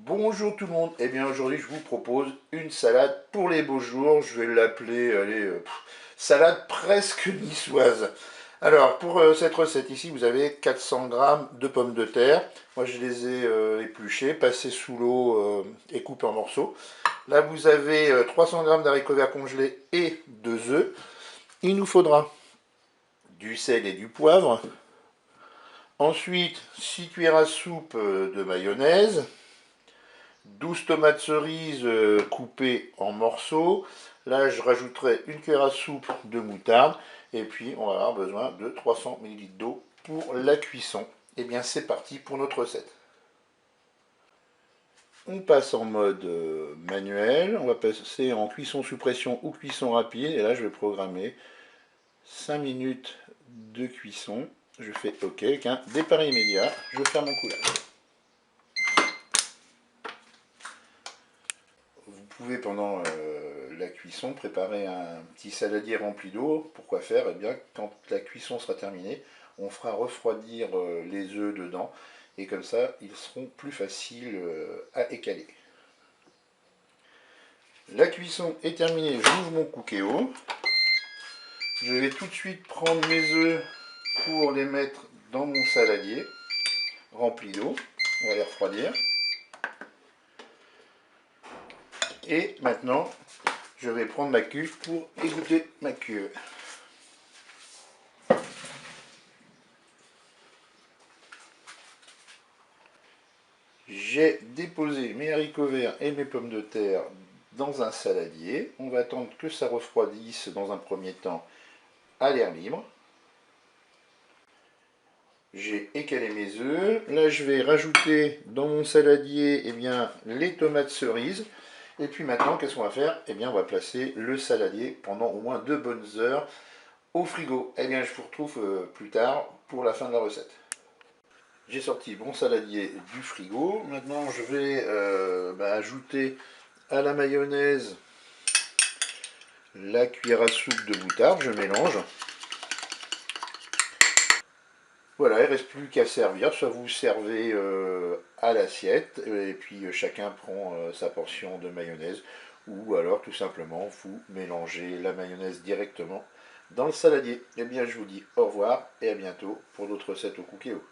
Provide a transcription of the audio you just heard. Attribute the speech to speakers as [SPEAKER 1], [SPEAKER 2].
[SPEAKER 1] Bonjour tout le monde, et bien aujourd'hui je vous propose une salade pour les beaux jours, je vais l'appeler salade presque niçoise. Alors pour cette recette ici vous avez 400 g de pommes de terre, moi je les ai épluchées, passées sous l'eau et coupées en morceaux. Là vous avez 300 g d'haricots verts congelés et 2 œufs. Il nous faudra du sel et du poivre. Ensuite 6 cuillères à soupe de mayonnaise. 12 tomates cerises coupées en morceaux. Là, je rajouterai une cuillère à soupe de moutarde. Et puis, on va avoir besoin de 300 ml d'eau pour la cuisson. Et bien, c'est parti pour notre recette. On passe en mode manuel. On va passer en cuisson sous pression ou cuisson rapide. Et là, je vais programmer 5 minutes de cuisson. Je fais OK avec un départ immédiat. Je ferme mon couvercle. Vous pouvez pendant la cuisson préparer un petit saladier rempli d'eau. Pourquoi faire? Eh bien, quand la cuisson sera terminée, on fera refroidir les œufs dedans et comme ça, ils seront plus faciles à écaler. La cuisson est terminée, j'ouvre mon cookéo. Je vais tout de suite prendre mes œufs pour les mettre dans mon saladier rempli d'eau. On va les refroidir. Et maintenant, je vais prendre ma cuve pour égoutter ma cuve. J'ai déposé mes haricots verts et mes pommes de terre dans un saladier. On va attendre que ça refroidisse dans un premier temps à l'air libre. J'ai écalé mes œufs. Là, je vais rajouter dans mon saladier les tomates cerises. Et puis maintenant, qu'est-ce qu'on va faire? Eh bien, on va placer le saladier pendant au moins 2 bonnes heures au frigo. Eh bien, je vous retrouve plus tard pour la fin de la recette. J'ai sorti mon saladier du frigo. Maintenant, je vais ajouter à la mayonnaise la cuillère à soupe de moutarde. Je mélange. Voilà, il ne reste plus qu'à servir. Soit vous servez à l'assiette, et puis chacun prend sa portion de mayonnaise, ou alors tout simplement vous mélangez la mayonnaise directement dans le saladier. Eh bien, je vous dis au revoir et à bientôt pour d'autres recettes au Cookéo.